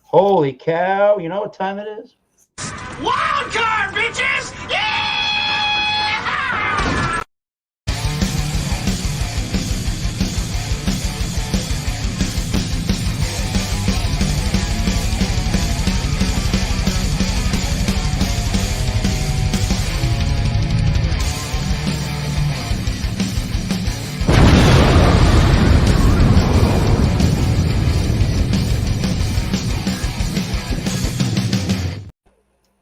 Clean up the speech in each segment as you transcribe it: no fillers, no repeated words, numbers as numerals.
Holy cow! You know what time it is? Wild card, bitches! Yeah!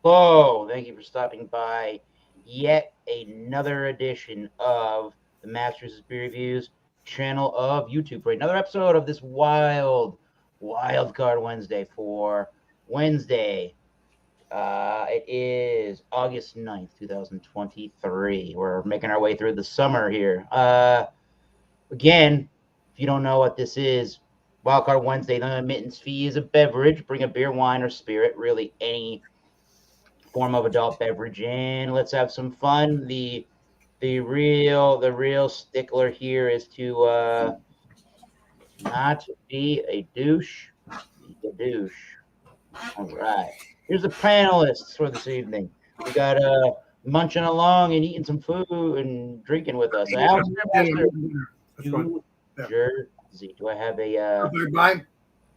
Hello, thank you for stopping by yet another edition of the Masters of Beer Reviews channel of YouTube for another episode of this wild card Wednesday for Wednesday. It is August 9th, 2023. We're making our way through the summer here. Again, if you don't know what this is, Wildcard Wednesday, the admittance fee is a beverage. Bring a beer, wine, or spirit, really any form of adult beverage in. Let's have some fun. The real stickler here is to not be a douche. Be a douche. All right. Here's the panelists for this evening. We got munching along and eating some food and drinking with us. Alex Master, New Jersey. Do I have a Bye.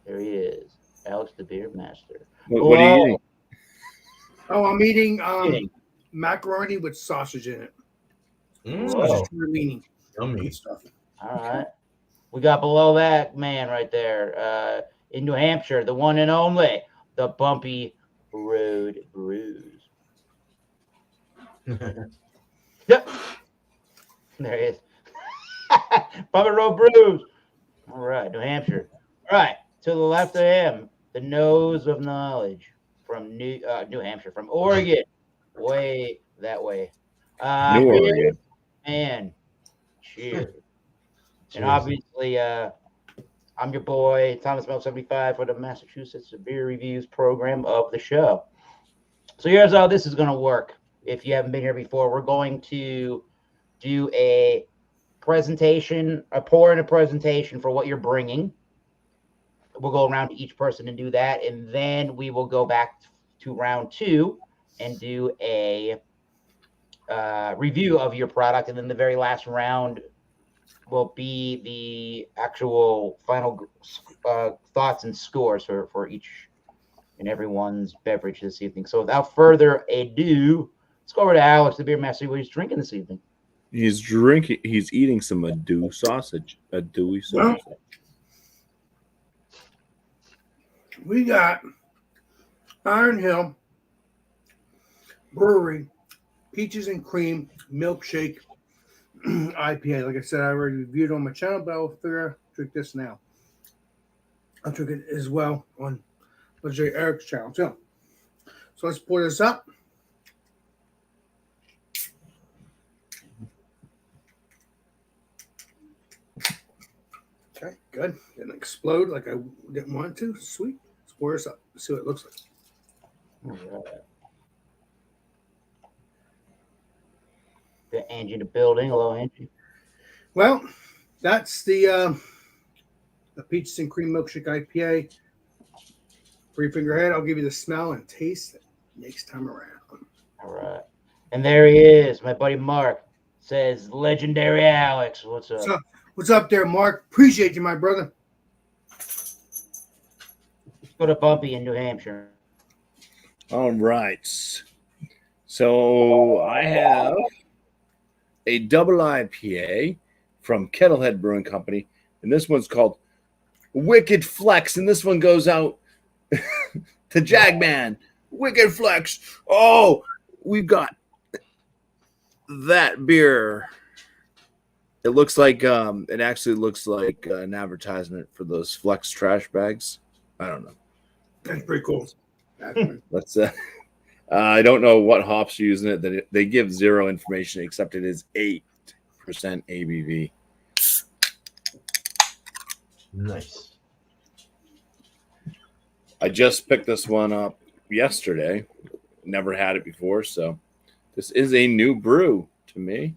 there he is. Alex the Beer Master. What are you eating? Oh, I'm eating Eating. macaroni with sausage in it. Whoa. Sausage tortellini. Yummy. Good stuff. All right. We got below that man right there in New Hampshire, the one and only, the Bumpy Road Brews. Yep. There he is. Bumpy Road Brews. All right, New Hampshire. All right, to the left of him, the nose of knowledge from New Hampshire, from Oregon, way that way. New Oregon. And cheers. And obviously, I'm your boy, Thomas Mel 75 for the Massachusetts Beer Reviews program of the show. So here's how this is going to work. If you haven't been here before, we're going to do a presentation, a pour in a presentation for what you're bringing. We'll go around to each person and do that. And then we will go back to round two and do a review of your product. And then the very last round will be the actual final thoughts and scores for each and everyone's beverage this evening. So without further ado, let's go over to Alex, the beer master, what he's drinking this evening. He's eating some dewy sausage. Well, we got Iron Hill Brewery Peaches and Cream Milkshake IPA. Like I said, I already reviewed it on my channel, but I'll drink this now. I'll drink it as well on Legendary Eric's channel too. So let's pour this up. Okay, good. Didn't explode like I didn't want it to. Sweet. Let's pour this up. Let's see what it looks like. All right. Got Angie in the building. Hello, Angie. Well, that's the Peaches and Cream Milkshake IPA. Three finger head. I'll give you the smell and taste next time around. All right. And there he is. My buddy Mark says, Legendary Alex. What's up? What's up there, Mark? Appreciate you, my brother. Let's go to Bumpy in New Hampshire. All right. So I have a double IPA from Kettlehead Brewing Company, and this one's called Wicked Flex, and this one goes out to Jagman. Wicked Flex. Oh, we've got that beer. It looks like it actually looks like an advertisement for those Flex trash bags. I don't know. That's pretty cool. Let's I don't know what hops are using it. That they give zero information except it is 8% ABV. Nice. I just picked this one up yesterday. Never had it before, so this is a new brew to me.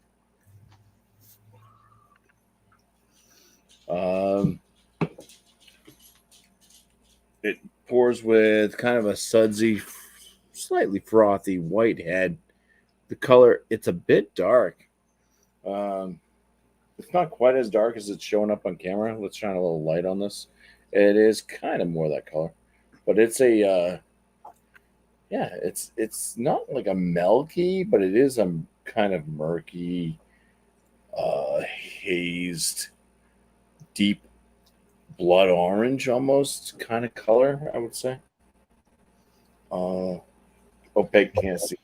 It pours with kind of a sudsy, slightly frothy white head. The color, it's a bit dark. It's not quite as dark as it's showing up on camera. Let's shine a little light on this. It is kind of more that color, but it's a it's not like a milky, but it is a kind of murky, hazed, deep blood orange almost kind of color, I would say. Opaque, can't see.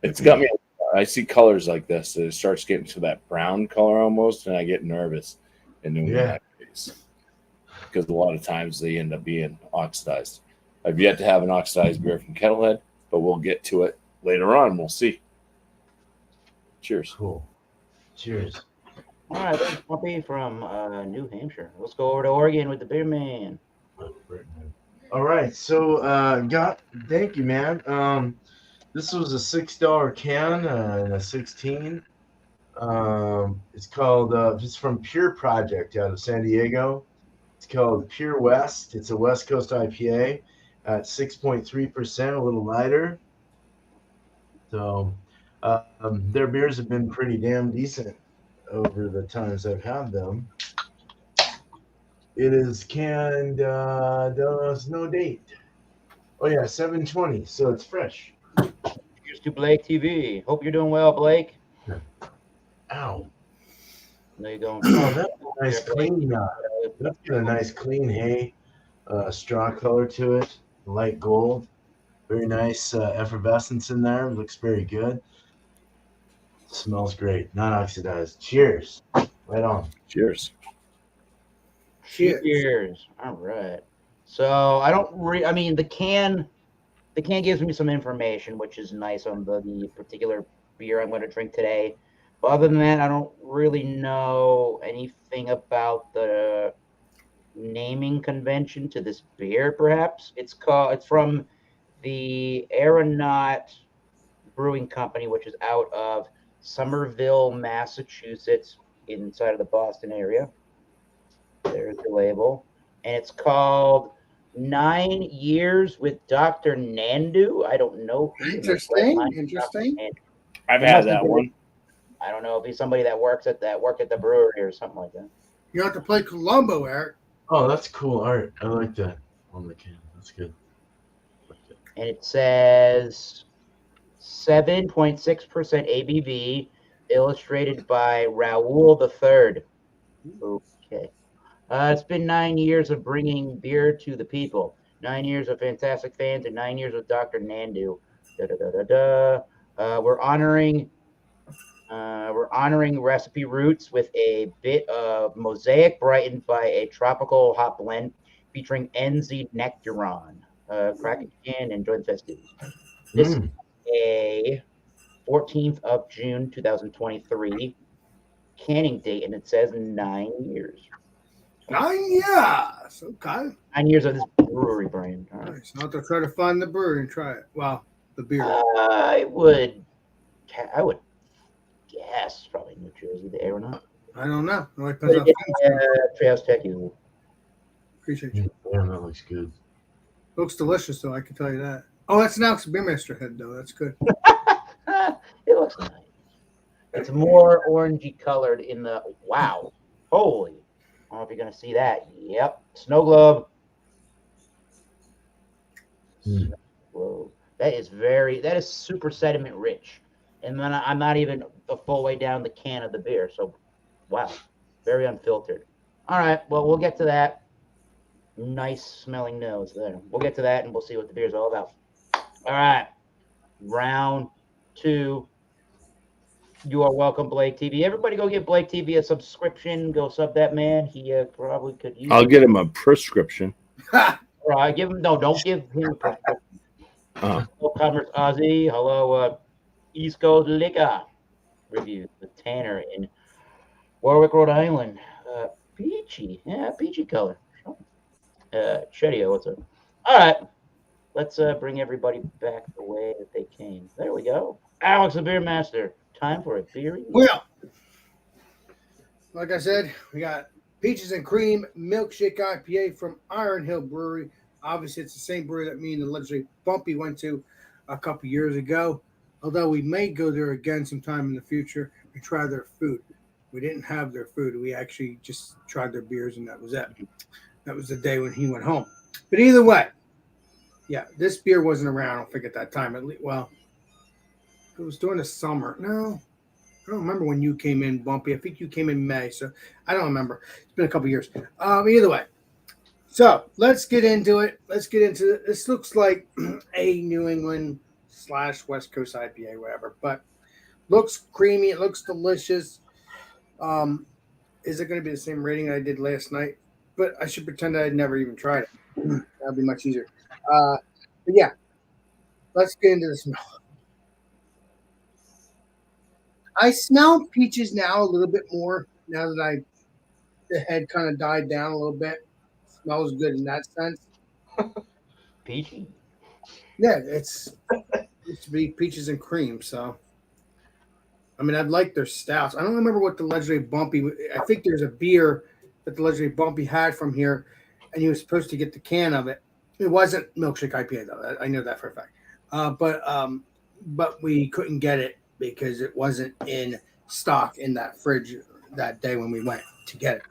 It's got me. I see colors like this. It starts getting to that brown color almost, and I get nervous in doing that case because a lot of times they end up being oxidized. I've yet to have an oxidized beer from Kettlehead, but we'll get to it later on. We'll see. Cheers. Cool. Cheers. All right, that's Puppy from New Hampshire. Let's go over to Oregon with the beer man. All right, so thank you, man. This was a $6 can and a 16. It's called it's from Pure Project out of San Diego. It's called Pure West. It's a West Coast IPA at 6.3%, a little lighter. So their beers have been pretty damn decent over the times I've had them. It is canned, there's no date. Oh yeah, 7/20, so it's fresh. Cheers to Blake TV. Hope you're doing well, Blake. Ow. There you go. Oh, that's a nice clean. That's got a nice clean hay, straw color to it, light gold. Very nice effervescence in there. Looks very good. Smells great. Not oxidized. Cheers. Right on. Cheers. Cheers. All right. So I don't I mean the can gives me some information, which is nice on the particular beer I'm going to drink today. But other than that, I don't really know anything about the naming convention to this beer. Perhaps it's from the Aeronaut Brewing Company, which is out of Somerville, Massachusetts, inside of the Boston area. There's the label. And it's called 9 Years with Dr. Nandu. I don't know. Interesting. I've had that one. I don't know if he's somebody that worked at the brewery or something like that. You have to play Columbo, Eric. Oh, that's cool art. I like that on the can. That's good. And it says 7.6% ABV, illustrated by Raoul III. Okay. It's been 9 years of bringing beer to the people. 9 years of fantastic fans and 9 years with Dr. Nandu. We're honoring recipe roots with a bit of mosaic brightened by a tropical hop blend featuring NZ Nectaron. Crack it in and enjoy the festivities. This is a 14th of June 2023 canning date, and it says 9 years. 9 years. Okay. 9 years of this brewery brand. All right. Nice. I'll have to try to find the brewery and try it. Well, the beer. I would guess probably New Jersey, the Aeronaut. I don't know. No, it depends Treehouse Tech, you. Appreciate you. Yeah, that looks good. Looks delicious, though. I can tell you that. Oh, that's an Alex Beermaster head, though. That's good. It looks nice. It's more orangey colored in the wow. Holy. I don't know if you're gonna see that. Yep. Snow globe. Snow globe. That is super sediment rich. And then I'm not even a full way down the can of the beer. So wow. Very unfiltered. All right. Well, we'll get to that. Nice smelling nose there. We'll get to that and we'll see what the beer's all about. All right. Round 2. You are welcome, Blake TV. Everybody go give Blake TV a subscription. Go sub that man. He probably could use I'll get him a prescription. Right, don't give him a prescription. Hello, Commerce Ozzy. Hello, East Coast Liquor Review with Tanner in Warwick, Rhode Island. Peachy. Yeah, peachy color. Chedio, what's up? All right. Let's bring everybody back the way that they came. There we go. Alex, the Beer Master. Time for a beer review. Well, like I said, we got Peaches and Cream Milkshake IPA from Iron Hill Brewery. Obviously, it's the same brewery that me and the legendary Bumpy went to a couple years ago. Although we may go there again sometime in the future and try their food. We didn't have their food. We actually just tried their beers, and that was it. That was the day when he went home. But either way, yeah, this beer wasn't around, I don't think, at that time. At least, well, it was during the summer. No, I don't remember when you came in, Bumpy. I think you came in May, so I don't remember. It's been a couple years. Either way. So let's get into it. This looks like a New England / West Coast IPA, whatever, but looks creamy. It looks delicious. Is it going to be the same rating I did last night? But I should pretend I'd never even tried it. That'd be much easier. But yeah, let's get into the smell. I smell peaches now a little bit more now that the head kind of died down a little bit. Smells good in that sense. Peachy. Yeah, it's used to be peaches and cream. So, I mean, I'd like their stouts. I don't remember what the legendary Bumpy. I think there's a beer that the legendary Bumpy had from here, and he was supposed to get the can of it. It wasn't milkshake IPA though. I know that for a fact. But we couldn't get it because it wasn't in stock in that fridge that day when we went to get it.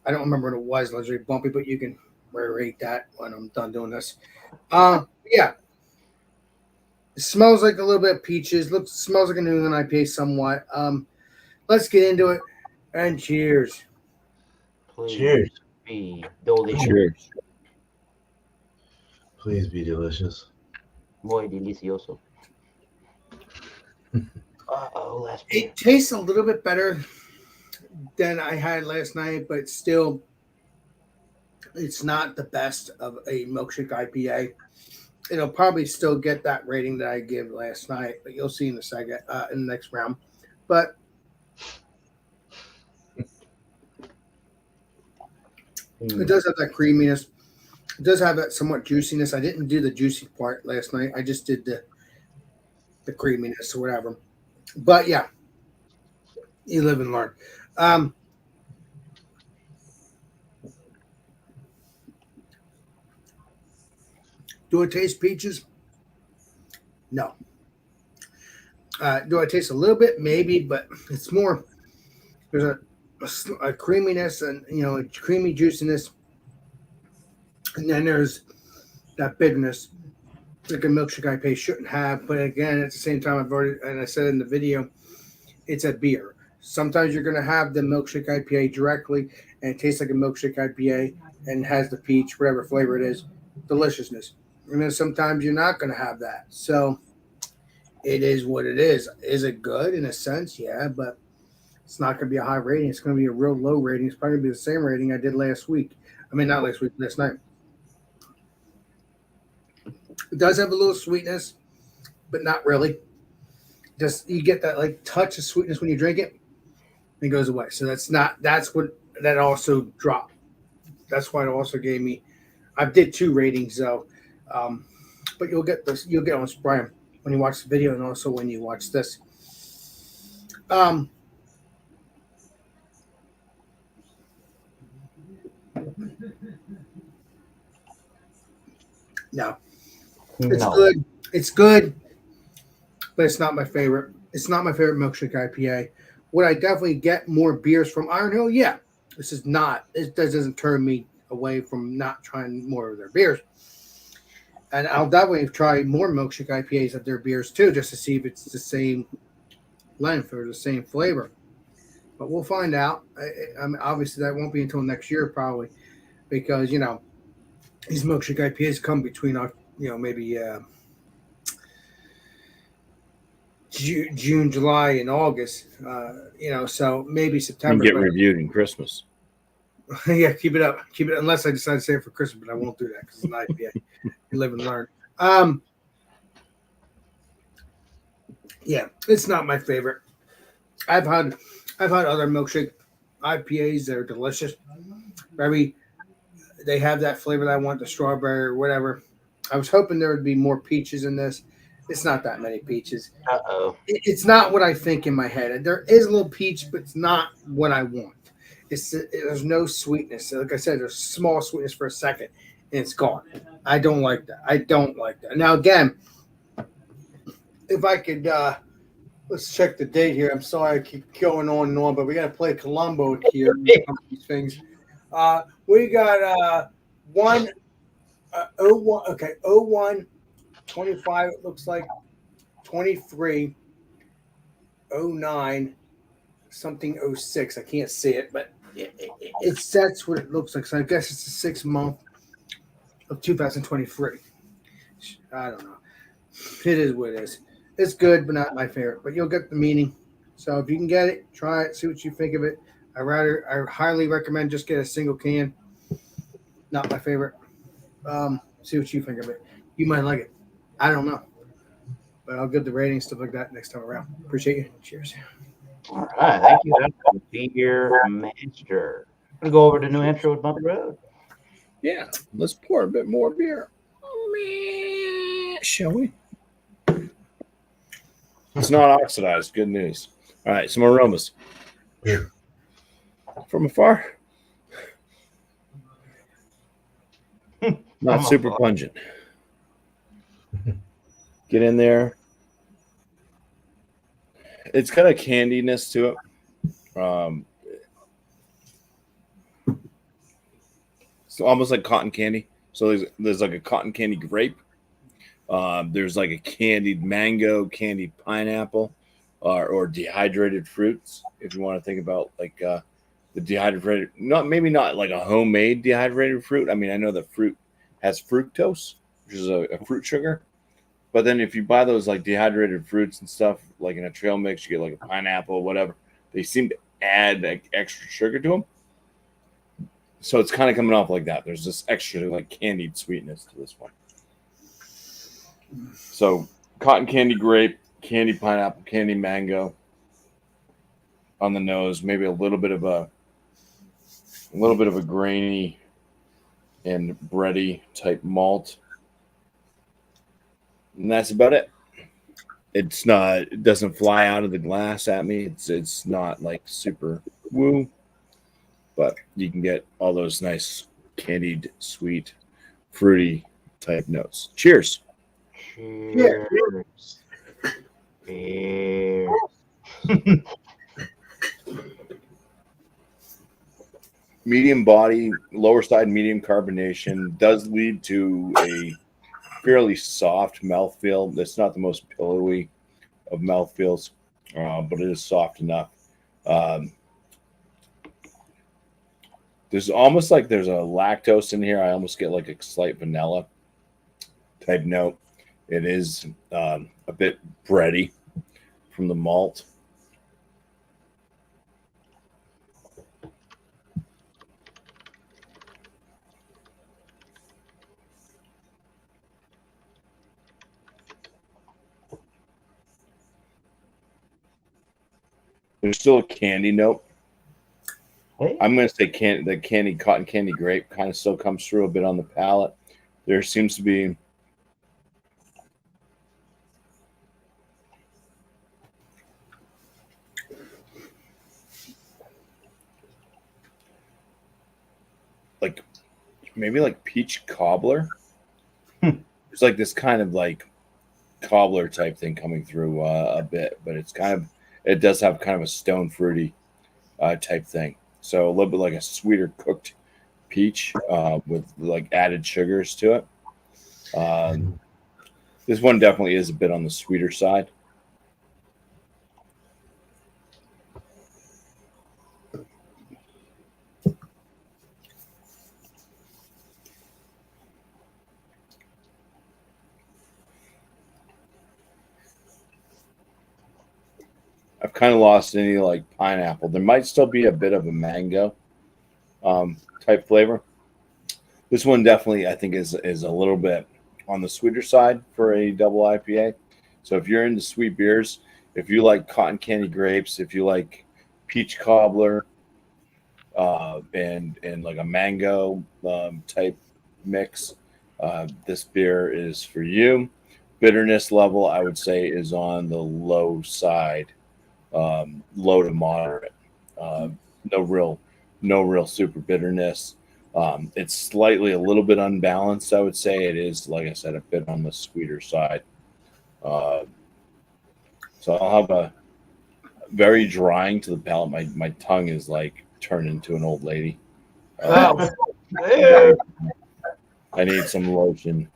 I don't remember what it was, legendary Bumpy, but you can rate that when I'm done doing this. Yeah. It smells like a little bit of peaches. Smells like a New England IPA somewhat. Let's get into it. And cheers. Please Cheers. be delicious. Cheers. Please be delicious. Muy delicioso. Last beer. It tastes a little bit better than I had last night, but still, it's not the best of a milkshake IPA. It'll probably still get that rating that I gave last night, but you'll see in the next round. But it does have that creaminess. It does have that somewhat juiciness. I didn't do the juicy part last night. I just did the creaminess or whatever. But yeah, you live and learn. Do I taste peaches? No. Do I taste a little bit? Maybe, but it's more. There's a creaminess and a creamy juiciness, and then there's that bitterness like a milkshake IPA shouldn't have. But again, at the same time, I said in the video, it's a beer. Sometimes you're going to have the milkshake IPA directly, and it tastes like a milkshake IPA and has the peach, whatever flavor it is, deliciousness. And then sometimes you're not going to have that. So it is what it is. Is it good in a sense? Yeah, but it's not going to be a high rating. It's going to be a real low rating. It's probably going to be the same rating I did last week. I mean, not last week, last night. It does have a little sweetness, but not really. Just you get that like touch of sweetness when you drink it, and it goes away. So that also dropped. That's why it also gave me. I did 2 ratings though, but you'll get on Brian when you watch the video and also when you watch this. No. It's good. It's good, but it's not my favorite. It's not my favorite milkshake IPA. Would I definitely get more beers from Iron Hill? Yeah. This is not. It doesn't turn me away from not trying more of their beers. And I'll definitely try more milkshake IPAs of their beers too, just to see if it's the same length or the same flavor. But we'll find out. I mean, obviously, that won't be until next year probably, because these milkshake IPAs come between maybe June, July, and August. So maybe September. And get reviewed in Christmas. Yeah, keep it up. Keep it unless I decide to save it for Christmas, but I won't do that because it's an IPA. You live and learn. Yeah, it's not my favorite. I've had other milkshake IPAs that are delicious. Maybe they have that flavor that I want, the strawberry or whatever. I was hoping there would be more peaches in this. It's not that many peaches. It's not what I think in my head. There is a little peach, but it's not what I want. there's no sweetness. Like I said, there's small sweetness for a second, and it's gone. I don't like that. I don't like that. Now again, if I could, let's check the date here. I'm sorry I keep going on and on, but we got to play Columbo here. These things. We got 01. Okay, 01, 25. It looks like 23, 09, something 06. I can't see it, but it's that's what it looks like. So I guess it's the 6th month of 2023. I don't know. It is what it is. It's good, but not my favorite. But you'll get the meaning. So if you can get it, try it, see what you think of it. I highly recommend just get a single can. Not my favorite. See what you think of it. You might like it. I don't know. But I'll give the rating, stuff like that next time around. Appreciate you. Cheers. All right, thank you. That's Beer Master. I'm gonna go over to New Hampshire with Bumpy Road. Yeah, let's pour a bit more beer. Shall we? It's not oxidized. Good news. All right, some aromas. From afar. Not super pungent. Get in there. It's got a candiness to it. It's almost like cotton candy. So there's like a cotton candy grape. There's like a candied mango, candied pineapple, or dehydrated fruits. If you want to think about like the dehydrated, maybe not like a homemade dehydrated fruit. I mean, I know that fruit has fructose, which is a fruit sugar. But then if you buy those like dehydrated fruits and stuff, like in a trail mix, you get like a pineapple, whatever. They seem to add like extra sugar to them. So it's kind of coming off like that. There's this extra like candied sweetness to this one. So cotton candy grape, candy pineapple, candy mango on the nose, maybe a little bit of a grainy and bready type malt. And that's about it. It doesn't fly out of the glass at me. It's not like super woo, but you can get all those nice candied, sweet, fruity type notes. Cheers. Cheers. Cheers. Medium body, lower side medium carbonation does lead to a fairly soft mouthfeel. It's not the most pillowy of mouthfeels, but it is soft enough. There's almost like there's a lactose in here. I almost get like a slight vanilla type note. It is a bit bready from the malt. There's still a candy note. Hey. I'm going to say cotton candy grape kind of still comes through a bit on the palate. There seems to be like maybe like peach cobbler. There's like this kind of like cobbler type thing coming through a bit, but it does have kind of a stone fruity type thing. So a little bit like a sweeter cooked peach with like added sugars to it. This one definitely is a bit on the sweeter side. I've kind of lost any like pineapple. There might still be a bit of a mango type flavor. This one definitely, I think, is a little bit on the sweeter side for a double IPA. So if you're into sweet beers, if you like cotton candy grapes, if you like peach cobbler, and like a mango type mix, this beer is for you. Bitterness level, I would say, is on the low side. Low to moderate. No real no real super bitterness. It's slightly a little bit unbalanced, I would say. It is, like I said, a bit on the sweeter side. So I'll have a very drying to the palate. My tongue is like turned into an old lady. Oh, I need some lotion.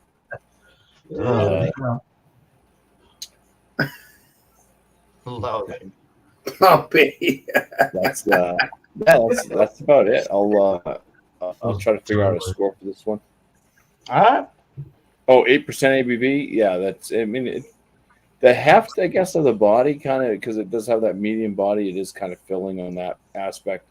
lotion. Puppy. That's that's about it. I'll try to figure out a score for this one. All right. Oh, 8% ABV. Yeah, that's. I mean, the heft, I guess, of the body, kind of, because it does have that medium body. It is kind of filling on that aspect.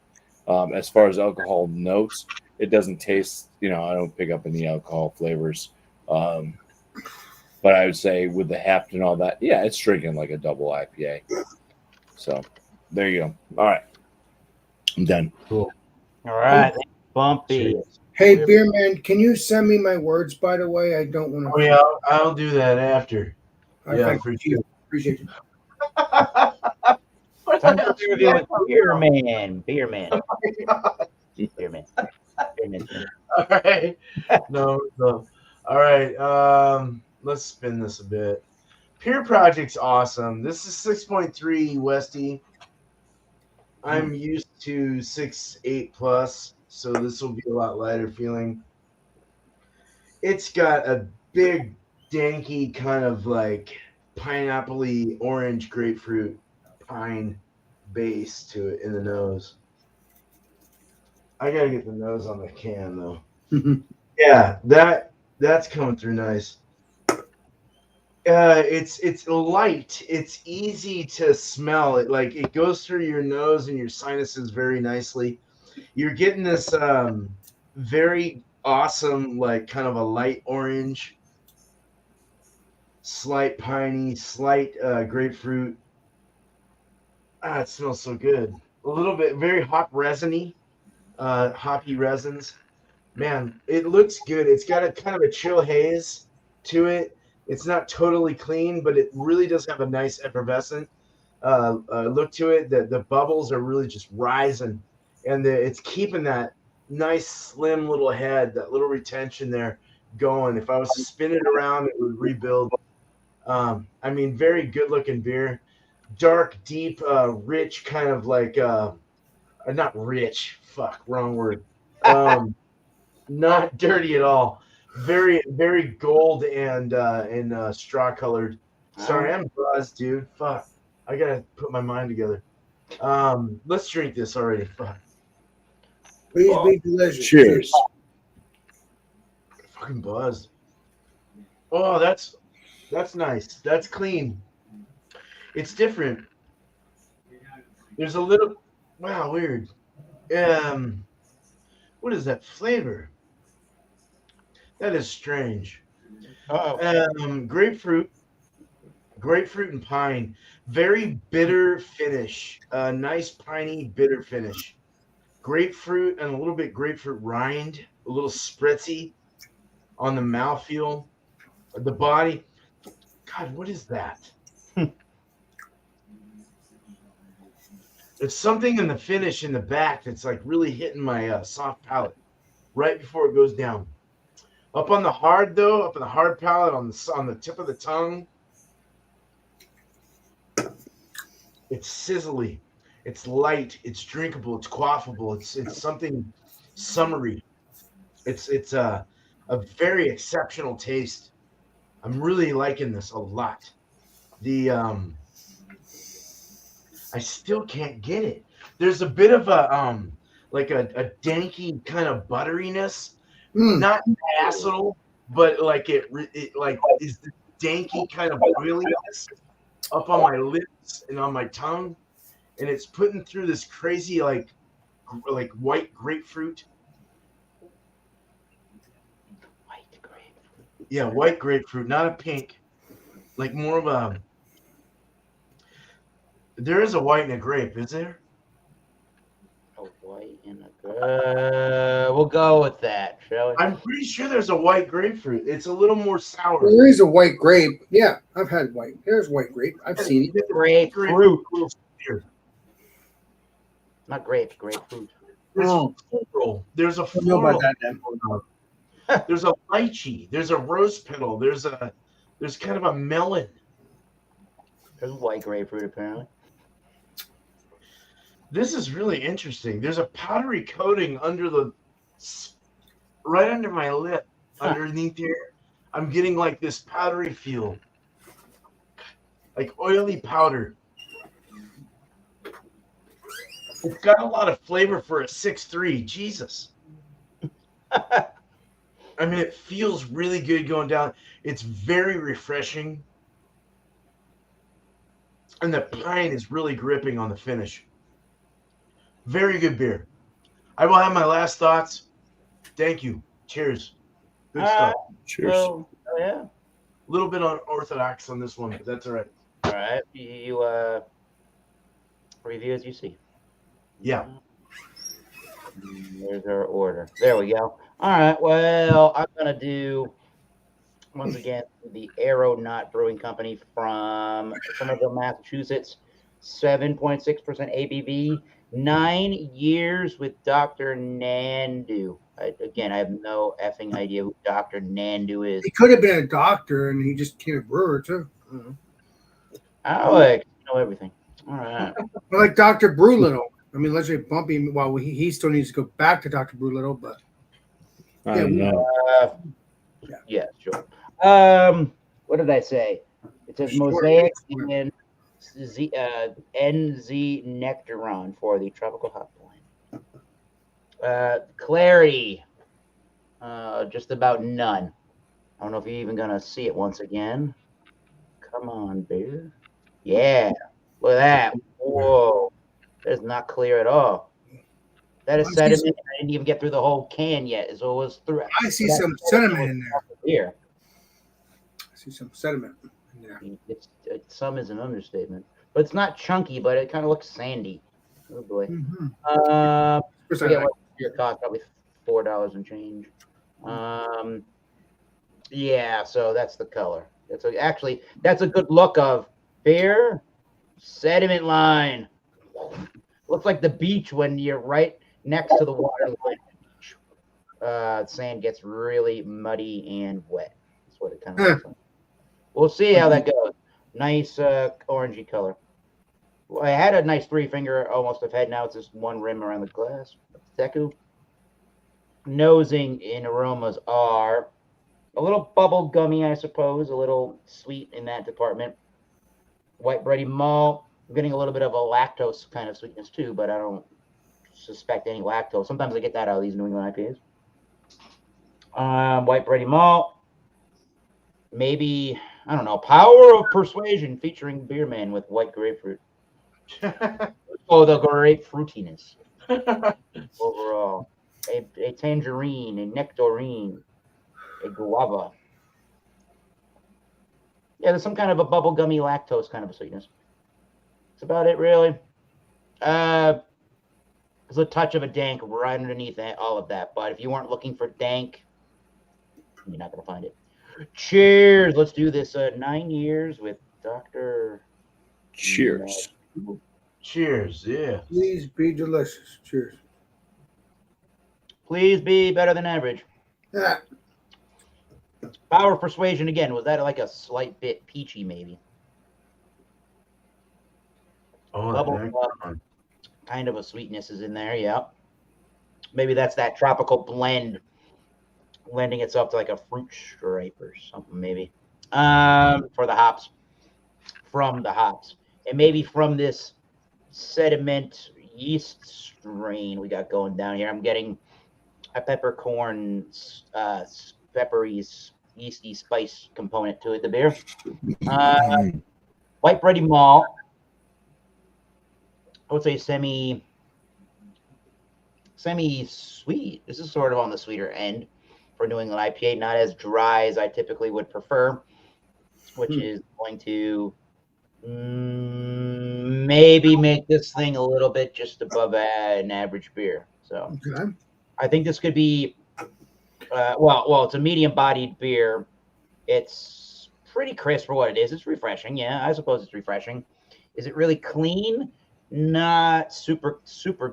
As far as alcohol notes, it doesn't taste. I don't pick up any alcohol flavors. But I would say with the heft and all that, yeah, it's drinking like a double IPA. So there you go. All right, I'm done. Cool. All right. Bumpy. Cheers. Hey, beer man, can you send me my words? By the way, I don't want to. Oh yeah, I'll do that after. Yeah, Thank for you. sure. Appreciate you. Time to interview with Beer Man. Beer Man. Beer Man. Beer Man. All right. No. All right. Let's spin this a bit. Peer Project's awesome. This is 6.3 Westy. I'm used to 6.8 plus, so this will be a lot lighter feeling. It's got a big, danky kind of like pineapple-y, orange, grapefruit, pine base to it in the nose. I gotta get the nose on the can though. Yeah, that's coming through nice. It's light. It's easy to smell. It goes through your nose and your sinuses very nicely. You're getting this very awesome, like kind of a light orange, slight piney, slight grapefruit. It smells so good. A little bit very hop resiny, hoppy resins. Man, it looks good. It's got a kind of a chill haze to it. It's not totally clean, but it really does have a nice effervescent look to it. The bubbles are really just rising, and it's keeping that nice slim little head, that little retention there going. If I was to spin it around, it would rebuild. I mean, very good looking beer. Dark, deep, rich, kind of like not rich. Fuck, wrong word. Not dirty at all. Very, very gold and straw colored. Sorry, I'm buzzed, dude. Fuck. I gotta put my mind together. Let's drink this already. Fuck. Please be delicious. Cheers. Fucking buzzed. Oh, that's nice. That's clean. It's different. There's a little weird. What is that flavor? That is strange. Grapefruit and pine. Very bitter finish. Nice piney bitter finish. Grapefruit and a little bit grapefruit rind. A little spritzy on the mouthfeel. The body. God, what is that? It's something in the finish in the back that's like really hitting my soft palate right before it goes down. Up on the hard palate, on the tip of the tongue, it's sizzly, it's light, it's drinkable, it's quaffable, it's something summery. It's a very exceptional taste. I'm really liking this a lot. I still can't get it. There's a bit of a like a danky kind of butteriness. Not acital, but like it like is the danky kind of oiliness up on my lips and on my tongue, and it's putting through this crazy like white grapefruit. White grapefruit. Yeah, white grapefruit, not a pink. Like more of a. There is a white and a grape, is there? A white and a grape. We'll go with that, shall we? I'm pretty sure there's a white grapefruit. It's a little more sour. Well, there is a white grape. Yeah, I've had white. There's white grape. I've seen it. Grapefruit. Not grapes, grapefruit. There's Oh. floral. There's a I don't know about floral. that then. There's a lychee. There's a rose petal. There's kind of a melon. There's white grapefruit apparently. This is really interesting. There's a powdery coating right under my lip, underneath here. I'm getting like this powdery feel, like oily powder. It's got a lot of flavor for a 6'3". Jesus. I mean, it feels really good going down. It's very refreshing. And the pine is really gripping on the finish. Very good beer. I will have my last thoughts. Thank you. Cheers. Good stuff. Cheers. So, yeah. A little bit unorthodox on this one, but that's all right. All right. You review as you see. Yeah. There's our order. There we go. All right. Well, I'm gonna do once again the Aeronaut Brewing Company from Somerville, Massachusetts. 7.6% ABV. 9 years with Dr. Nandu. I have no effing idea who Dr. Nandu is. He could have been a doctor, and he just became a brewer too. I know everything. All right. But like Dr. Brewlittle. I mean, let's say Bumpy. Well, he still needs to go back to Dr. Brewlittle, but I don't know. Yeah, sure. What did I say? It says Mosaic and NZ Nectaron for the tropical hop blend. Clarity, just about none. I don't know if you're even gonna see it once again. Come on, beer. Yeah, look at that. Whoa, that's not clear at all. That is sediment. I didn't even get through the whole can yet. So it was through. I see some sediment in there. Here. I see some sediment in there. Some is an understatement, but it's not chunky, but it kind of looks sandy. Oh boy. Mm-hmm. I forget what beer cost, probably $4 and change. Yeah, so that's the color. Actually that's a good look of beer. Sediment line. Looks like the beach when you're right next to the water line. Sand gets really muddy and wet. That's what it kind of looks like. We'll see how that goes. Nice orangey color. Well, I had a nice 3-finger almost of head. Now it's just one rim around the glass. Deku. Nosing in aromas are a little bubble gummy, I suppose. A little sweet in that department. White bready malt. I'm getting a little bit of a lactose kind of sweetness too, but I don't suspect any lactose. Sometimes I get that out of these New England IPAs. White bready malt. Maybe, I don't know, Power of Persuasion featuring Beer Man with white grapefruit. Oh, the grapefruitiness. Overall. A tangerine, a nectarine, a guava. Yeah, there's some kind of a bubblegummy lactose kind of a sweetness. That's about it, really. There's a touch of a dank right underneath all of that, but if you weren't looking for dank, you're not going to find it. Cheers. Let's do this. 9 years with Dr. Cheers. Cheers. Yeah. Please be delicious. Cheers. Please be better than average. Yeah. Power of Persuasion again. Was that like a slight bit peachy, maybe? Oh, Bubble kind of a sweetness is in there. Yeah. Maybe that's that tropical blend lending itself to like a fruit stripe or something, maybe. For the hops. From the hops. And maybe from this sediment yeast strain we got going down here. I'm getting a peppercorn, peppery, yeasty spice component to it, the beer. White bready malt. I would say semi-sweet. This is sort of on the sweeter end for New England IPA, not as dry as I typically would prefer, which is going to maybe make this thing a little bit just above an average beer. So Okay. I think this could be, well, it's a medium-bodied beer. It's pretty crisp for what it is. It's refreshing. Yeah, I suppose it's refreshing. Is it really clean? not super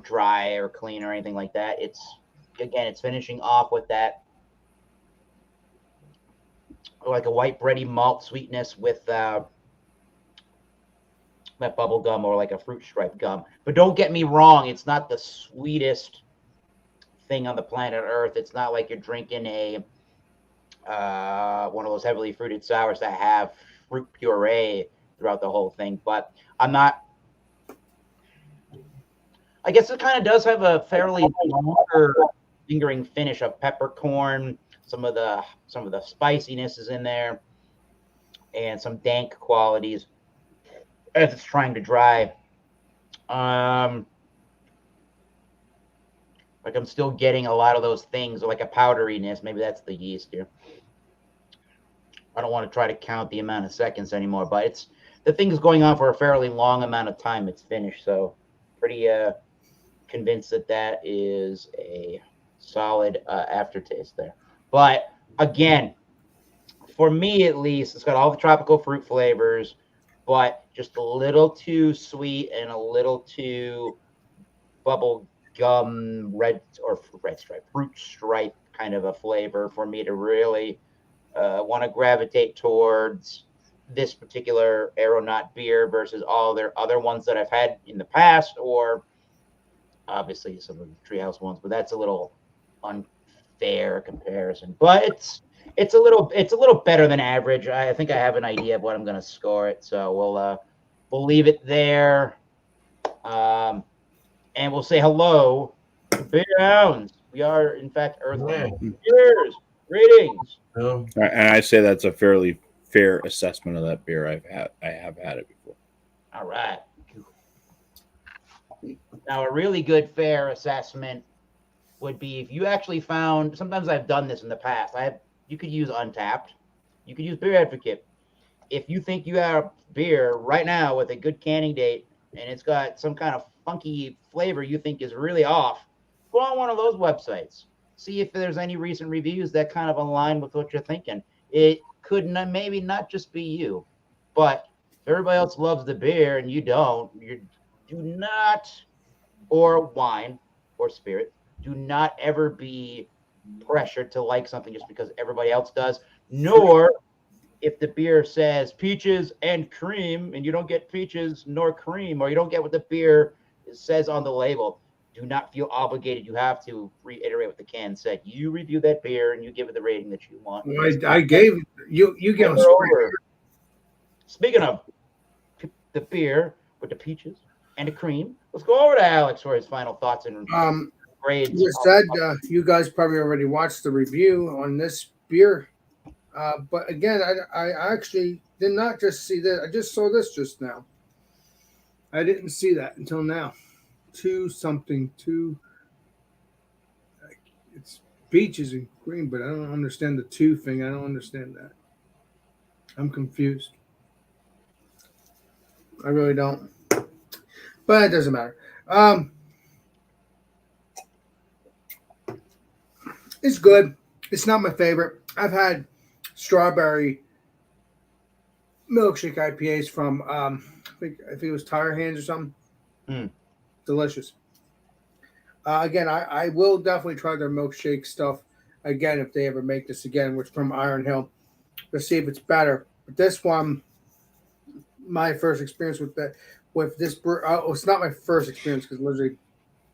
dry or clean or anything like that. It's finishing off with that like a white bready malt sweetness with that bubble gum or like a fruit stripe gum. But don't get me wrong, it's not the sweetest thing on the planet Earth. It's not like you're drinking a one of those heavily fruited sours that have fruit puree throughout the whole thing. But I'm not. I guess it kind of does have a fairly longer lingering finish of peppercorn. Some of the spiciness is in there, and some dank qualities as it's trying to dry. Like I'm still getting a lot of those things, like a powderiness. Maybe that's the yeast here. I don't want to try to count the amount of seconds anymore, but the thing's going on for a fairly long amount of time. It's finished, so pretty convinced that is a solid aftertaste there. But again, for me at least, it's got all the tropical fruit flavors, but just a little too sweet and a little too bubble gum fruit stripe kind of a flavor for me to really want to gravitate towards this particular Aeronaut beer versus all their other ones that I've had in the past, or obviously some of the Treehouse ones, but that's a little unfair comparison. But it's a little better than average. I think I have an idea of what I'm going to score it, so we'll leave it there, and we'll say hello to Beer Hounds. We are in fact Earthling. Cheers, greetings. No. And I say that's a fairly fair assessment of that beer. I have had it before. All right. Now, a really good fair assessment would be if you actually found. Sometimes I've done this in the past. You could use Untapped. You could use Beer Advocate. If you think you have beer right now with a good canning date and it's got some kind of funky flavor you think is really off, go on one of those websites. See if there's any recent reviews that kind of align with what you're thinking. It could maybe not just be you, but if everybody else loves the beer and you don't, you do not, or wine or spirit, do not ever be pressured to like something just because everybody else does. Nor if the beer says peaches and cream and you don't get peaches nor cream, or you don't get what the beer says on the label, do not feel obligated. You have to reiterate what the can said. You review that beer and you give it the rating that you want. I gave you give us Speaking of the beer with the peaches and the cream, let's go over to Alex for his final thoughts and grades. You said you guys probably already watched the review on this beer, but again, I actually did not just see that. I just saw this just now. I didn't see that until now. It's peaches and cream, but I don't understand the two thing. I don't understand that. I'm confused. I really don't. But it doesn't matter. It's good. It's not my favorite. I've had strawberry milkshake IPAs from I think it was Tire Hands or something. Delicious. Again, I will definitely try their milkshake stuff again if they ever make this again, which from Iron Hill, to see if it's better. But this one, my first experience with this brew, it's not my first experience because literally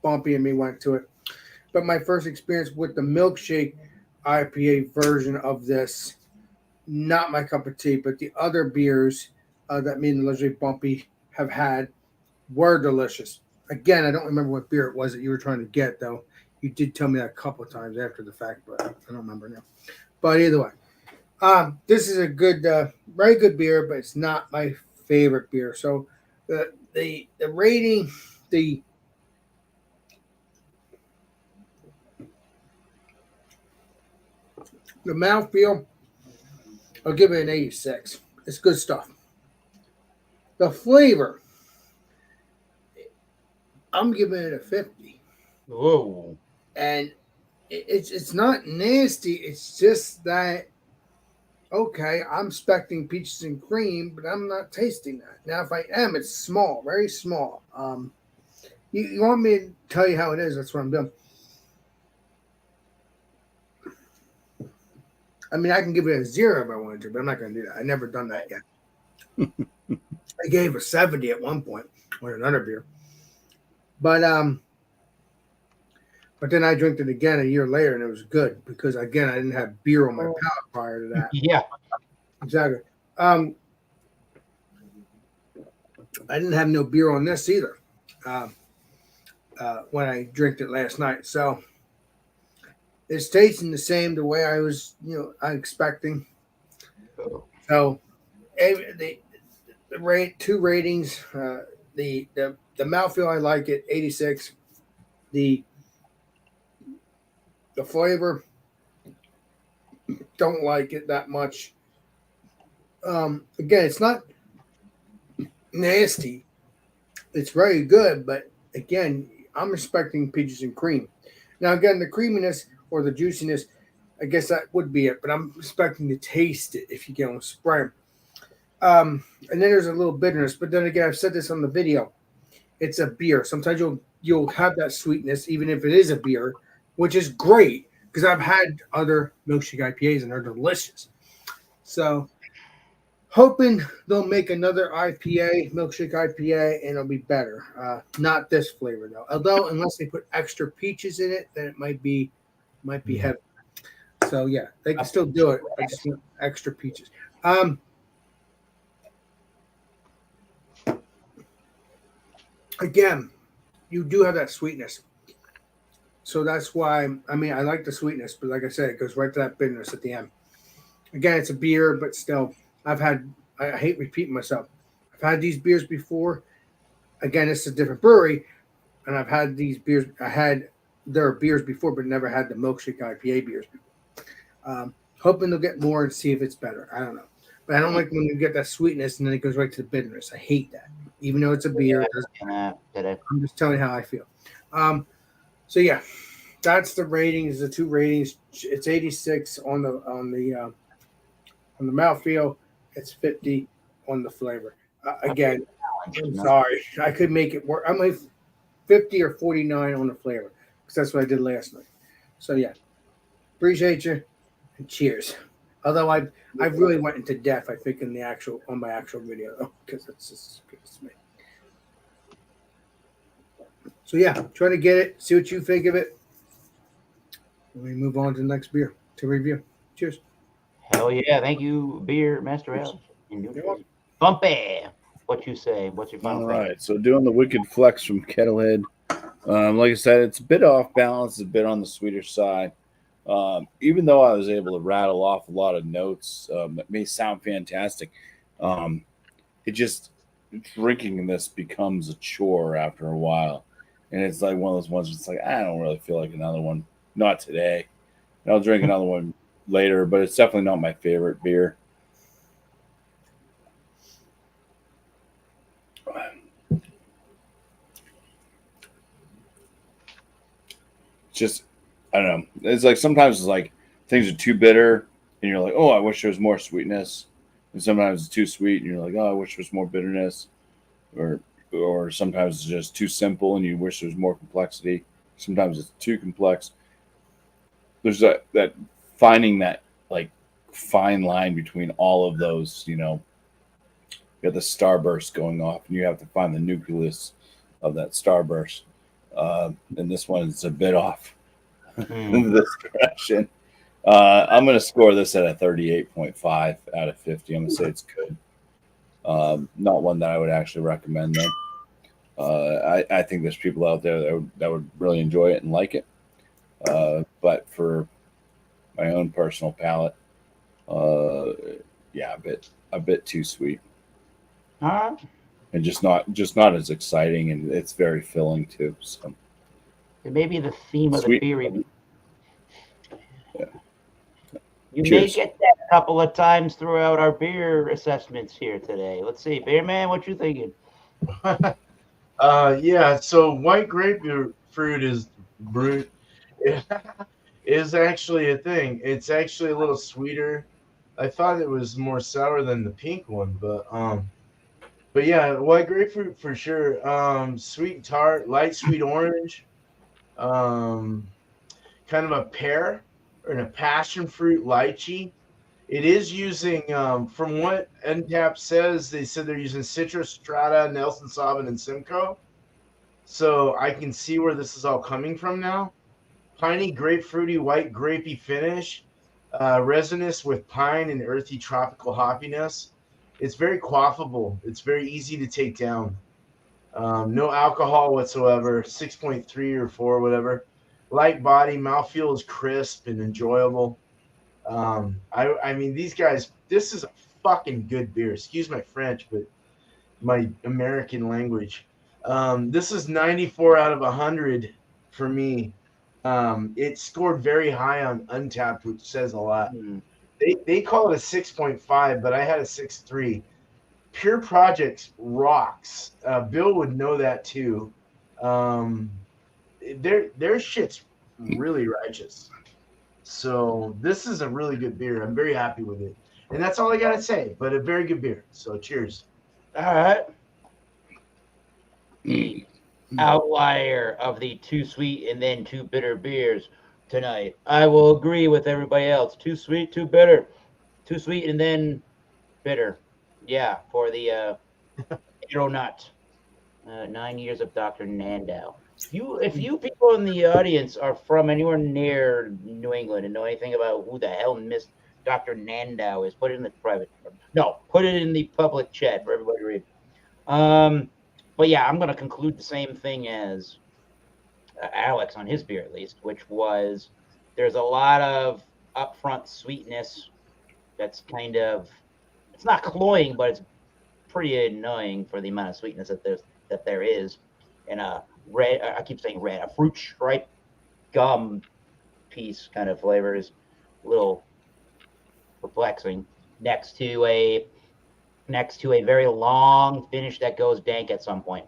Bumpy and me went to it, but my first experience with the milkshake IPA version of this, not my cup of tea. But the other beers that me and literally Bumpy have had were delicious. Again, I don't remember what beer it was that you were trying to get, though. You did tell me that a couple of times after the fact, but I don't remember now. But either way, this is a good, very good beer, but it's not my favorite beer. So the rating, the mouthfeel, I'll give it an 86. It's good stuff. The flavor, I'm giving it a 50. Whoa. And it's not nasty. It's just that okay, I'm expecting peaches and cream, but I'm not tasting that. Now, if I am, it's small, very small. You want me to tell you how it is? That's what I'm doing. I mean, I can give it a 0 if I wanted to, but I'm not going to do that. I've never done that yet. I gave a 70 at one point with another beer, but then I drank it again a year later, and it was good because again I didn't have beer on my palate prior to that. Yeah. Exactly. I didn't have no beer on this either when I drank it last night. So it's tasting the same the way I was, I'm expecting. So the rate 2 ratings. The mouthfeel, I like it, 86. The flavor, don't like it that much. Again, it's not nasty. It's very good, but again, I'm expecting peaches and cream. Now, again, the creaminess or the juiciness, I guess that would be it, but I'm expecting to taste it if you get on spray. And then there's a little bitterness, but then again, I've said this on the video. It's a beer. Sometimes you'll have that sweetness, even if it is a beer, which is great because I've had other milkshake IPAs and they're delicious. So, hoping they'll make another IPA, milkshake IPA, and it'll be better. Not this flavor though. Although, unless they put extra peaches in it, then it might be heavy. So yeah, they can still do it. I just want extra peaches. Again, you do have that sweetness. So that's why, I mean, I like the sweetness, but like I said, it goes right to that bitterness at the end. Again, it's a beer, but still, I hate repeating myself. I've had these beers before. Again, it's a different brewery, and I've had these beers. There are beers before, but never had the milkshake IPA beers before. Hoping they'll get more and see if it's better. I don't know. But I don't like when you get that sweetness and then it goes right to the bitterness. I hate that. Even though it's a beer, I'm just telling you how I feel. So yeah, that's the ratings. The 2 ratings. It's 86 on the mouthfeel. It's 50 on the flavor. Again, I'm sorry. I could make it work. I'm like 50 or 49 on the flavor because that's what I did last night. So yeah, appreciate you and cheers. Although I really went into depth, I think on my actual video though, because it's just good as me. So yeah, try to get it. See what you think of it. We move on to the next beer to review. Cheers. Hell yeah. Thank you, Beer Master L. Bumpy. What you say? What's your final All thing? right. So doing the Wicked Flex from Kettlehead. Like I said, it's a bit off balance, a bit on the sweeter side. Even though I was able to rattle off a lot of notes that may sound fantastic, it just drinking this becomes a chore after a while. And it's like one of those ones that's like, I don't really feel like another one. Not today. I'll drink another one later, but it's definitely not my favorite beer. Just, I don't know. It's like sometimes it's like things are too bitter and you're like, oh, I wish there was more sweetness. And sometimes it's too sweet and you're like, oh, I wish there was more bitterness. Or sometimes it's just too simple and you wish there was more complexity. Sometimes it's too complex. There's that finding that like fine line between all of those, you got the starburst going off and you have to find the nucleus of that starburst. And this one is a bit off this direction. I'm going to score this at a 38.5 out of 50. I'm going to say it's good. Not one that I would actually recommend, though. I think there's people out there that would really enjoy it and like it. But for my own personal palate, yeah, a bit too sweet. All right. And just not as exciting, and it's very filling too. So It may be the theme of Sweet. the beer review. Yeah. You Cheers. may get that a couple of times throughout our beer assessments here today. Let's see, Beer Man, what you thinking? Yeah. So white grapefruit is brute. Is actually a thing. It's actually a little sweeter I thought it was more sour than the pink one, but yeah, white grapefruit for sure. Sweet and tart, light sweet orange, um, kind of a pear and a passion fruit lychee. It is using, from what NTAP says, they said they're using Citrus, Strata, Nelson Sauvin, and Simcoe. So I can see where this is all coming from now. Piney, grapefruity, white grapey finish, resinous with pine and earthy tropical hoppiness. It's very quaffable. It's very easy to take down. No alcohol whatsoever, 6.3 or 4, whatever. Light body, mouthfeel is crisp and enjoyable. I mean, these guys, this is a fucking good beer. Excuse my French, but my American language. This is 94 out of 100 for me. It scored very high on Untapped, which says a lot. They call it a 6.5, but I had a 6.3. Pure Projects rocks. Bill would know that too. Their shit's really righteous. So this is a really good beer. I'm very happy with it. And that's all I gotta say, but a very good beer. So cheers. All right. Outlier of the too sweet and then too bitter beers tonight. I will agree with everybody else. Too sweet, too bitter. Too sweet and then bitter. Yeah, for the aeronaut. 9 years of Dr. Nandau. If you people in the audience are from anywhere near New England and know anything about who the hell Miss Dr. Nandau is, put it in the private. No, put it in the public chat for everybody to read. But yeah, I'm going to conclude the same thing as Alex on his beer, at least, which was there's a lot of upfront sweetness that's kind of, it's not cloying, but it's pretty annoying for the amount of sweetness that there is. And a red, I keep saying red, a fruit stripe gum piece kind of flavor is a little perplexing next to a very long finish that goes dank at some point.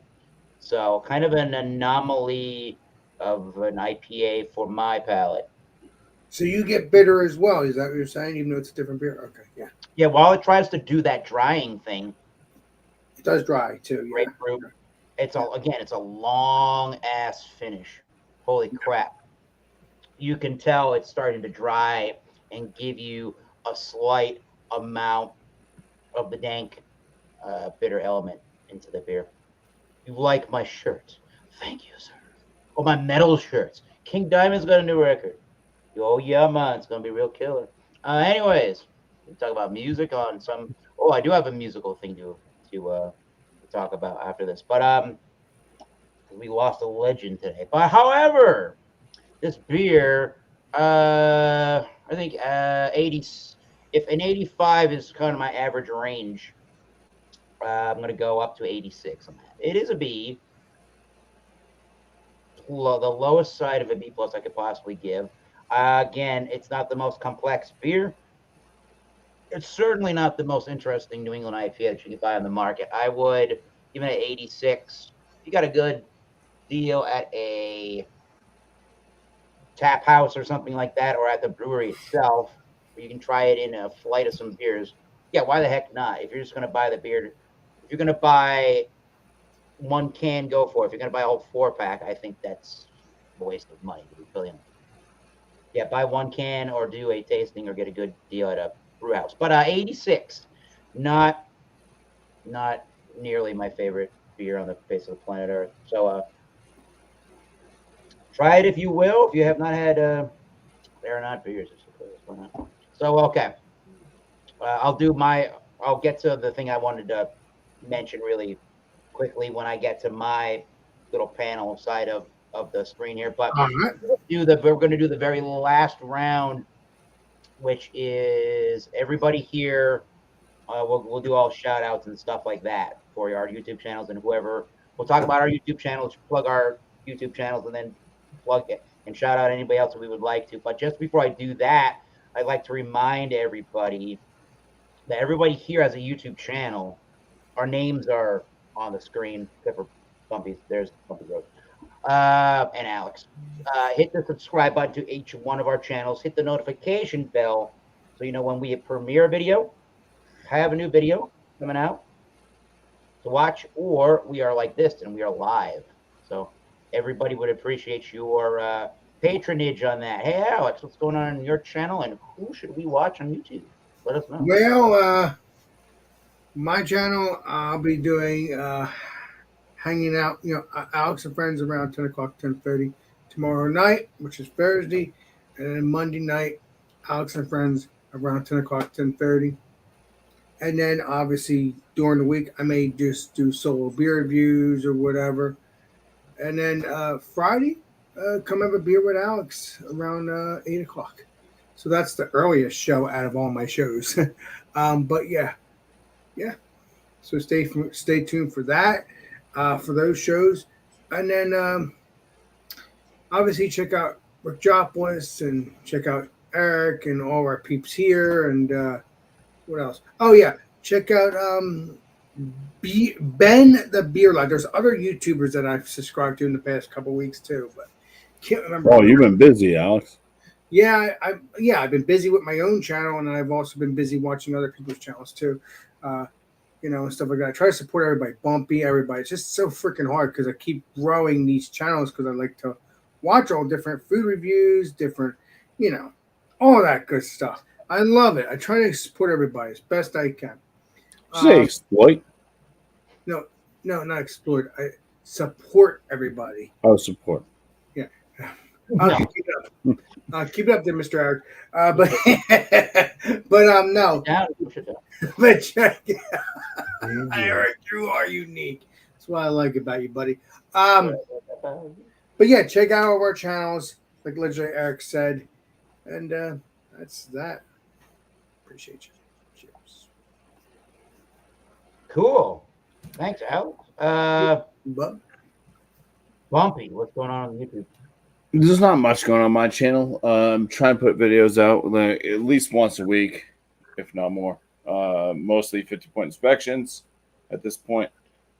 So kind of an anomaly of an IPA for my palate. So you get bitter as well. Is that what you're saying? Even though it's a different beer? Okay, yeah. Yeah, while it tries to do that drying thing, it does dry too. Yeah. Grapefruit. It's a long ass finish. Holy crap. You can tell it's starting to dry and give you a slight amount of the dank bitter element into the beer. You like my shirt. Thank you, sir. Oh, my metal shirts. King Diamond's got a new record. Oh, yeah, man. It's going to be real killer. Anyways, we talk about music on some. Oh, I do have a musical thing to talk about after this. But we lost a legend today. But however, this beer, I think 80. If an 85 is kind of my average range, I'm going to go up to 86 on that. It is a B. The lowest side of a B plus I could possibly give. Again, it's not the most complex beer. It's certainly not the most interesting New England IPA that you can buy on the market. I would, even at 86, if you got a good deal at a tap house or something like that, or at the brewery itself, where you can try it in a flight of some beers, yeah, why the heck not? If you're just going to buy the beer, if you're going to buy one can, go for it. If you're going to buy a whole 4-pack, I think that's a waste of money, to be billion. Yeah, buy one can or do a tasting or get a good deal at a brew house. But 86, not nearly my favorite beer on the face of the planet Earth. So try it if you will. If you have not had they're not beers, I suppose. So okay, I'll get to the thing I wanted to mention really quickly when I get to my little panel side of the screen here. But right. we're going to do the very last round, which is everybody here. We'll do all shout outs and stuff like that for our YouTube channels and whoever. We'll talk about our YouTube channels, plug our YouTube channels, and then plug it and shout out anybody else that we would like to. But just before I do that, I'd like to remind everybody that everybody here has a YouTube channel. Our names are on the screen, except for Bumpy. There's Bumpy Road. And Alex. Hit the subscribe button to each one of our channels. Hit the notification bell so So, you know, when we premiere a video, have a new video coming out to watch, or we are like this and we are live. So everybody would appreciate your patronage on that. Hey, Alex, what's going on your channel, and who should we watch on YouTube? Let us know. Well, my channel, I'll be doing hanging out, you know, Alex and Friends around 10 o'clock, 10:30 tomorrow night, which is Thursday. And then Monday night, Alex and Friends around 10 o'clock, 10:30. And then obviously during the week, I may just do solo beer reviews or whatever. And then Friday, come have a beer with Alex around 8 o'clock. So that's the earliest show out of all my shows. But yeah. So stay tuned for that, for those shows. And then obviously check out Rick Joplin and check out Eric and all our peeps here. And what else? Oh yeah, check out Ben the Beer Lad. There's other YouTubers that I've subscribed to in the past couple weeks too, but can't remember. Oh, you've been busy, Alex. Yeah, I've been busy with my own channel, and I've also been busy watching other people's channels too. You know, and stuff like that. I try to support everybody, Bumpy, everybody. It's just so freaking hard because I keep growing these channels because I like to watch all different food reviews, different, you know, all that good stuff. I love it. I try to support everybody as best I can. Say exploit. No, not exploit. I support everybody. Oh, support. Yeah. No. Keep it up. Keep it up there, Mr. Eric. But no. Down, push it down. But check it out. Eric, you are unique. That's what I like about you, buddy. But yeah, check out all of our channels, like literally Eric said. And that's that. Appreciate you. Cheers. Cool. Thanks, Alex. But Bumpy, what's going on YouTube? There's not much going on my channel. I'm trying to put videos out like, at least once a week, if not more. Mostly 50-point inspections at this point.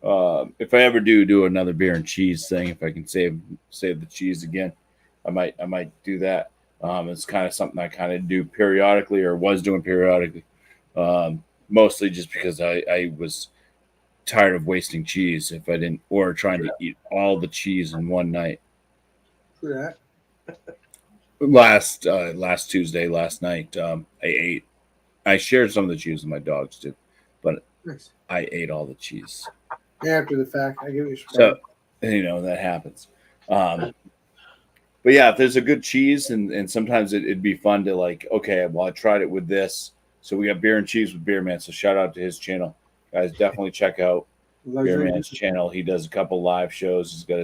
If I ever do another beer and cheese thing, if I can save the cheese again, I might do that. It's kind of something I kind of do periodically, or was doing periodically. Mostly just because I was tired of wasting cheese if I didn't, or trying to eat all the cheese in one night. that. Last Tuesday, last night, I shared some of the cheese with my dogs too, but Nice. I ate all the cheese. After the fact, I give you So, you know, that happens. But yeah, if there's a good cheese, and sometimes it'd be fun to like, okay, well, I tried it with this. So we got beer and cheese with Beer Man. So shout out to his channel. Guys, definitely check out Beer Man's channel. He does a couple live shows. He's got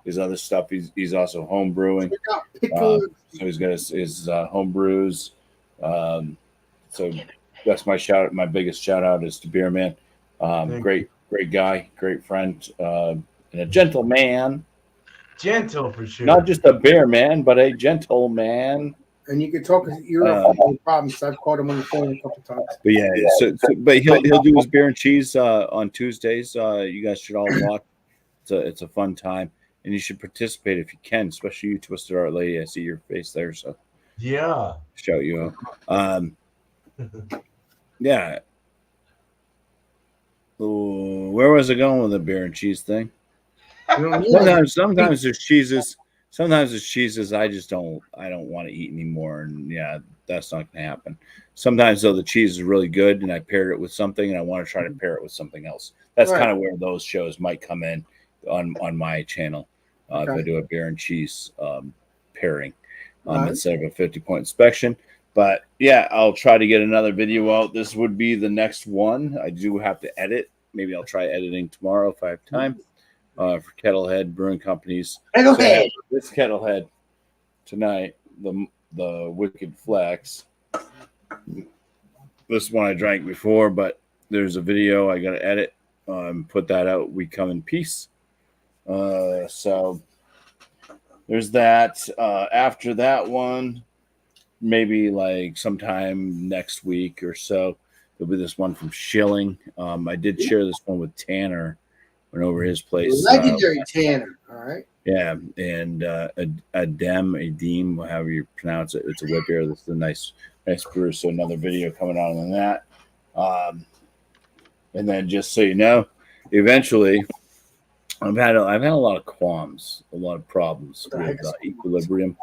his other stuff. He's also home brewing. So he's got his home brews. So that's my biggest shout out is to Beer Man. Great guy, great friend, and a gentleman. Gentle for sure. Not just a beer man, but a gentleman. And you can talk his ear off, no problem. So I've called him on the phone a couple times. But yeah, but he'll do his beer and cheese on Tuesdays. You guys should all watch. It's a fun time, and you should participate if you can, especially you, Twisted Art Lady. I see your face there, so Yeah. shout you out. Yeah. Ooh, where was I going with the beer and cheese thing? Sometimes there's cheeses. Sometimes there's cheeses I don't want to eat anymore, and yeah, that's not going to happen. Sometimes though the cheese is really good, and I paired it with something, and I want to try to pair it with something else. That's Right. kind of where those shows might come in on my channel. If I do a beer and cheese pairing instead of a 50-point inspection. But yeah, I'll try to get another video out. This would be the next one. I do have to edit. Maybe I'll try editing tomorrow if I have time. For Kettlehead Brewing Company's. Kettlehead. This Kettlehead tonight, the Wicked Flex. This one I drank before, but there's a video I got to edit. Put that out. We come in peace. So there's that. After that one, maybe like sometime next week or so, there'll be this one from Schilling. I did share this one with Tanner. Went over his place. Legendary Tanner. All right. Yeah, and Adem, however you pronounce it. It's a whip beer. This is a nice Nice brew. So another video coming out on that. And then just so you know, eventually, I've had a lot of qualms, a lot of problems with equilibrium.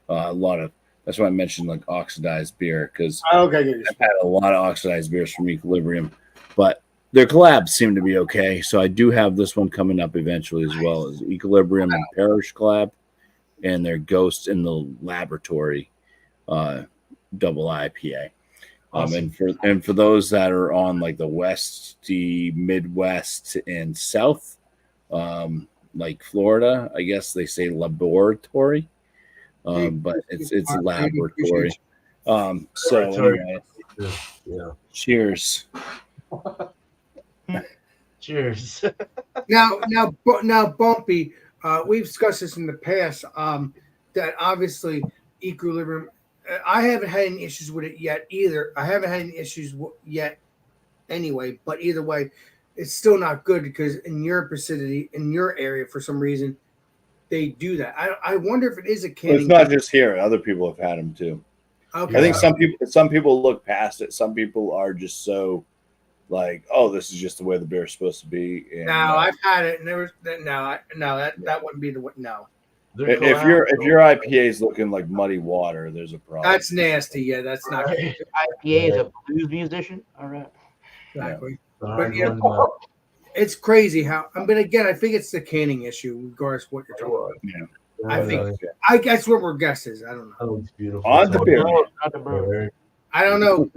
A lot of that's why I mentioned like oxidized beer, because Okay, good. I've had a lot of oxidized beers from Equilibrium, but their collabs seem to be okay. So I do have this one coming up eventually, as well as Equilibrium and Parish collab, and their Ghost in the Laboratory double IPA. Awesome. And for those that are on like the Westy, Midwest, and South, like Florida, I guess they say laboratory. But it's a laboratory. So anyway, Yeah. cheers. Cheers. Now, Bumpy, we've discussed this in the past. That obviously Equilibrium. I haven't had any issues with it yet either. I haven't had any issues yet, anyway. But either way, it's still not good because in your vicinity, in your area, for some reason, they do that. I wonder if it is a Well, canning. it's not just here; other people have had them too. Okay. I think some people look past it. Some people are just so like, oh, this is just the way the beer is supposed to be. And, No, I've had it, and there was that wouldn't be the way. No, if your IPA is looking like muddy water, there's a problem. that's nasty. Yeah, that's not good. IPA is a blues musician. All right. Exactly. But, It's crazy how. But again, I think it's the canning issue, regardless of what you're talking about. I think. I guess what we're guesses. I don't know. Oh, it's beautiful. On the beer. Not the brew. I don't know.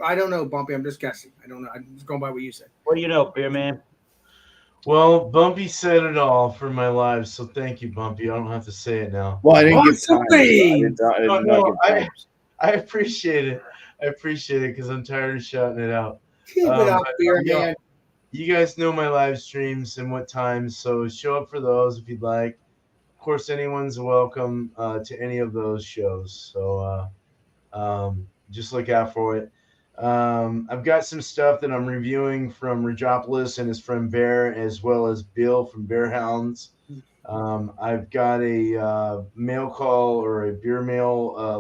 I don't know, Bumpy. I'm just guessing. I don't know. I'm just going by what you said. What do you know, beer man? Well, Bumpy said it all for my lives, so thank you, Bumpy. I don't have to say it now. Well, I didn't get Awesome time. I did not get time. I appreciate it. I appreciate it because I'm tired of shouting it out. Keep it up, beer yeah. man. You guys know my live streams and what times, so show up for those if you'd like. Of course, anyone's welcome to any of those shows. So just look out for it. I've got some stuff that I'm reviewing from Rajopolis and his friend Bear, as well as Bill from Bear Hounds. I've got a mail call or a beer mail a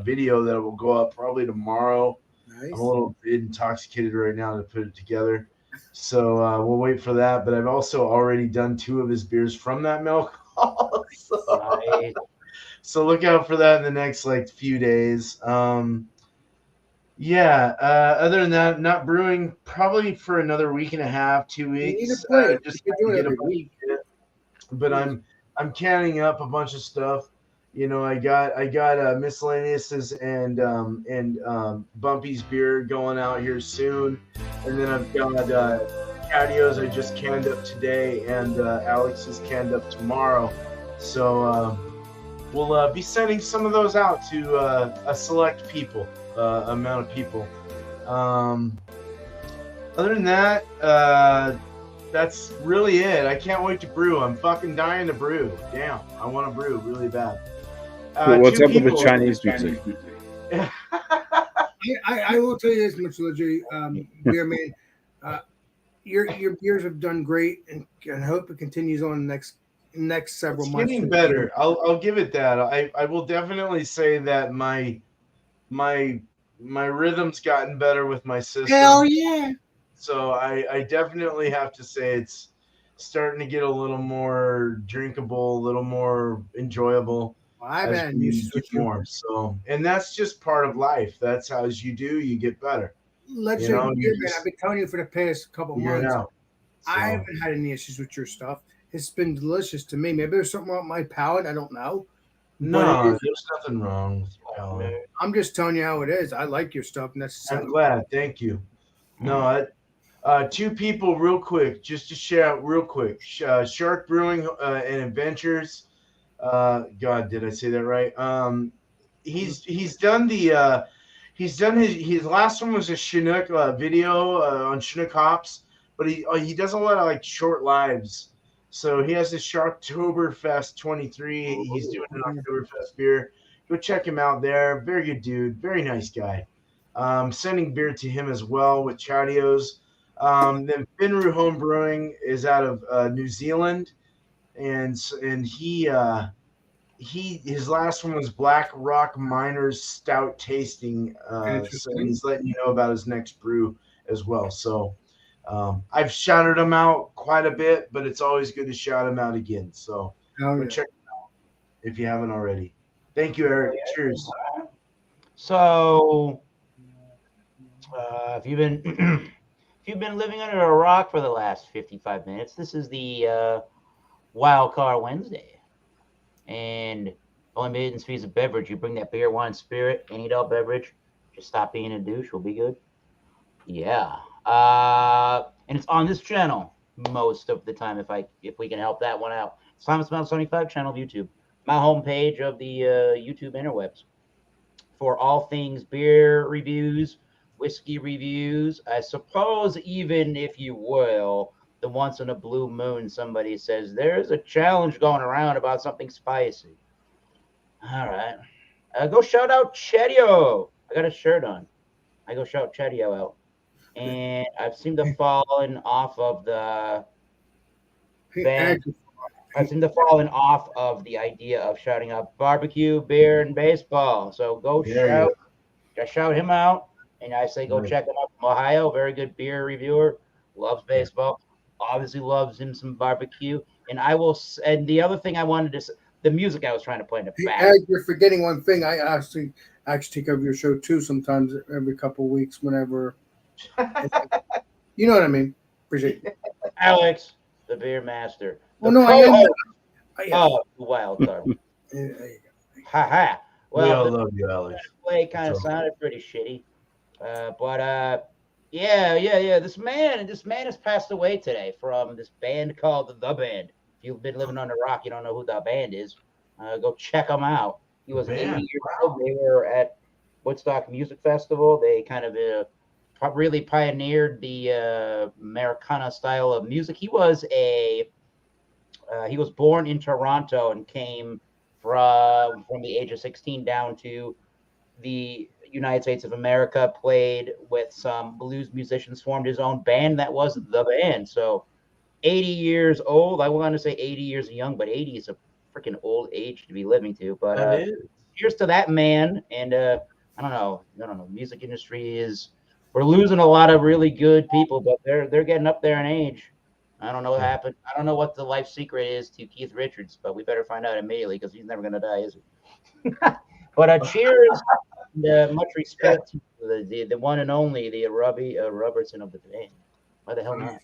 video that will go up probably tomorrow. Nice. I'm a little bit intoxicated right now to put it together. So we'll wait for that. But I've also already done 2 of his beers from that mail call. So look out for that in the next few days. Other than that, not brewing probably for another week and a half, 2 weeks. You need to play. Just You do it get every a week. But I'm canning up a bunch of stuff. I got miscellaneouses and Bumpy's beer going out here soon, and then I've got Catios I just canned up today, and Alex is canned up tomorrow. So we'll be sending some of those out to a select amount of people. Other than that, that's really it. I can't wait to brew. I'm fucking dying to brew. Damn, I want to brew really bad. What's up with the Chinese music? I will tell you this much, legit, beer man. Your beers have done great, and I hope it continues on next several It's months. getting better. I'll give it that. I will definitely say that my rhythm's gotten better with my system. Hell yeah! So I definitely have to say it's starting to get a little more drinkable, a little more enjoyable. Well, I've had issues with you. more. So, and that's just part of life. That's how as you do, you get better. Let's You say, know, you beer man, just I've been telling you for the past couple figure it months. out. So, I haven't had any issues with your stuff. It's been delicious to me. Maybe there's something wrong with my palate. I don't know. no, there's nothing wrong with your palate. I'm just telling you how it is. I like your stuff. And that's I'm glad. Thank you. No, 2 people real quick, just to share out real quick. Shark Brewing and Adventures. God, did I say that right? He's done his last one was a Chinook video on Chinook hops, but he does a lot of short lives. So he has the Sharktoberfest 23. He's doing an Oktoberfest beer. Go check him out there. Very good dude. Very nice guy. Sending beer to him as well with Chatios. Then Finru Home Brewing is out of New Zealand, and he his last one was Black Rock Miners Stout Tasting. So Interesting. he's letting you know about his next brew as well. So I've shouted him out quite a bit, but it's always good to shout him out again. So Oh, go yeah. check him out if you haven't already. Thank you, Eric. Cheers. So, if you've been if you've been living under a rock for the last 55 minutes, this is the Wild Card Wednesday, and only admittance fees of beverage. You bring that beer, wine, spirit, any adult beverage. Just stop being a douche. We'll be good. Yeah. And it's on this channel most of the time if we can help that one out. It's Thomas Mount 75 channel of YouTube. My homepage of the YouTube interwebs for all things beer reviews, whiskey reviews. I suppose even if you will, the once in a blue moon somebody says there's a challenge going around about something spicy. All right. Go shout out Chedio. I got a shirt on. I go shout Chedio out. And I've seemed to fallen off of the band. I've seemed to fallen off of the idea of shouting out barbecue, beer, and baseball. So go shout him out. And I say go check him out from Ohio. Very good beer reviewer. Loves baseball. Obviously loves him some barbecue. And I will. And the other thing I wanted to, the music I was trying to play in the back. Ed, you're forgetting one thing. I actually take over your show too. Sometimes every couple of weeks, whenever. You know what I mean? Appreciate it. Alex, the beer master. Well, no, I know. Oh, the wild card. Ha ha. We all Well, love you, Alex. play kind of sounded pretty shitty. Yeah. This man has passed away today from this band called The Band. If you've been living on the rock, you don't know who The Band is. Go check them out. He was 80 years old. They were at Woodstock Music Festival. They kind of really pioneered the Americana style of music. He was born in Toronto and came from the age of 16 down to the United States of America, played with some blues musicians, formed his own band that was The Band. So 80 years old. I want to say 80 years young, but 80 is a freaking old age to be living to. But cheers to that man. And I don't know. Music industry we're losing a lot of really good people, but they're getting up there in age. I don't know what happened. I don't know what the life secret is to Keith Richards, but we better find out immediately because he's never going to die, is he? But cheers and much respect to the one and only, the Robbie Robertson of the band. Why the hell not?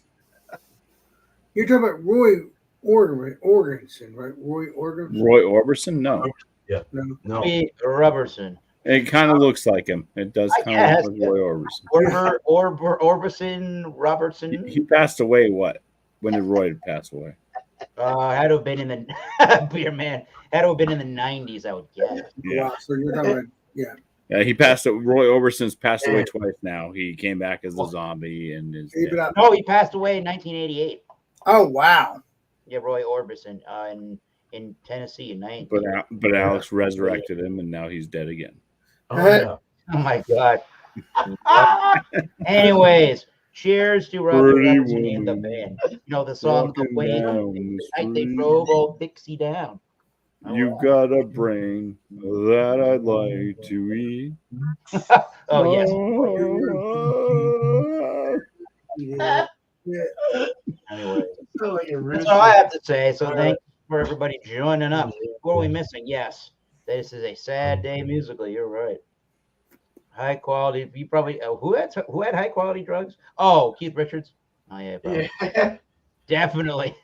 You're talking about Roy Orbison, right? Roy Orbison? Roy Orbison? No. Yeah. No. Robbie Robertson. It kind of looks like him. It does kind of look like Roy Orbison. Orbison Robertson. He passed away when did Roy pass away? Had to have been in the beer man. Had to have been in the 90s, I would guess. Yeah. Wow, so you're talking about, yeah. Yeah, he passed. Roy Orbison's passed away twice now. He came back as the zombie and is dead. No, he passed away in 1988. Oh wow! Yeah, Roy Orbison in Tennessee in 19. But Alex resurrected him, and now he's dead again. Oh my God. Anyways, cheers to Robbie Robertson and the band. You know the song "The Way They Drove Old Dixie Down." You've got a brain that I'd like to eat. Oh yes. Anyway, that's all I have to say. So thank you for everybody joining up. What are we missing? Yes, this is a sad day musically. You're right. High quality. You probably who had high quality drugs? Oh, Keith Richards. Oh yeah, probably. Definitely.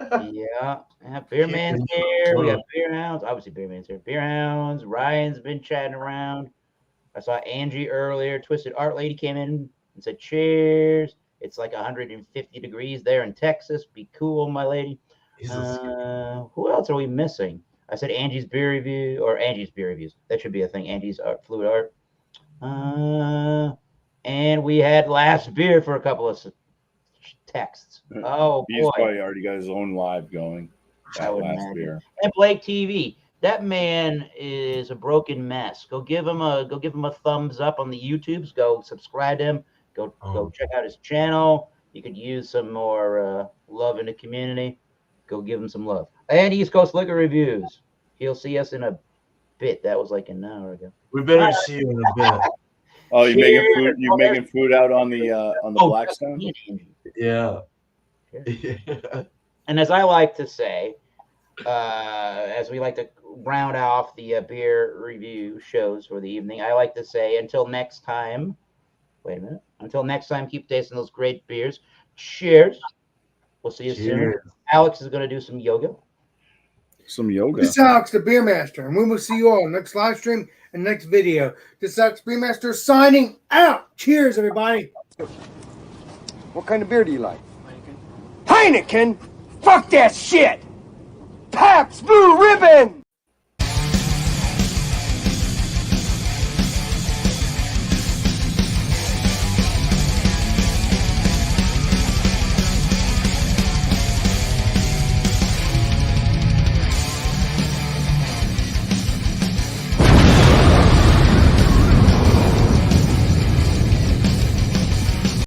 Yeah, Beer Man's here. We got Beer Hounds. Obviously, Beer Man's here. Beer Hounds. Ryan's been chatting around. I saw Angie earlier. Twisted Art Lady came in and said, cheers. It's like 150 degrees there in Texas. Be cool, my lady. Who else are we missing? I said Angie's beer review or Angie's beer reviews. That should be a thing. Angie's fluid art. And we had last beer for a couple of texts. Oh, he's boy. probably already got his own live going. I would imagine. And Blake TV. That man is a broken mess. Go give him a thumbs up on the YouTubes. Go subscribe to him. Go check out his channel. You could use some more love in the community. Go give him some love. And East Coast Liquor Reviews. He'll see us in a bit. That was like an hour ago. We better see you in a bit. Oh, you're making Cheers. food. You're making food out on the Blackstone. Yeah. And as I like to say, as we like to round off the beer review shows for the evening, I like to say until next time. Wait a minute. Until next time, keep tasting those great beers. Cheers. We'll see you soon. Alex is going to do some yoga. Some yoga. This is Alex, the Beer Master, and we will see you all next live stream and next video. This is Alex, Beer Master, signing out. Cheers, everybody. What kind of beer do you like? Heineken. Fuck that shit! Pabst Blue Ribbon!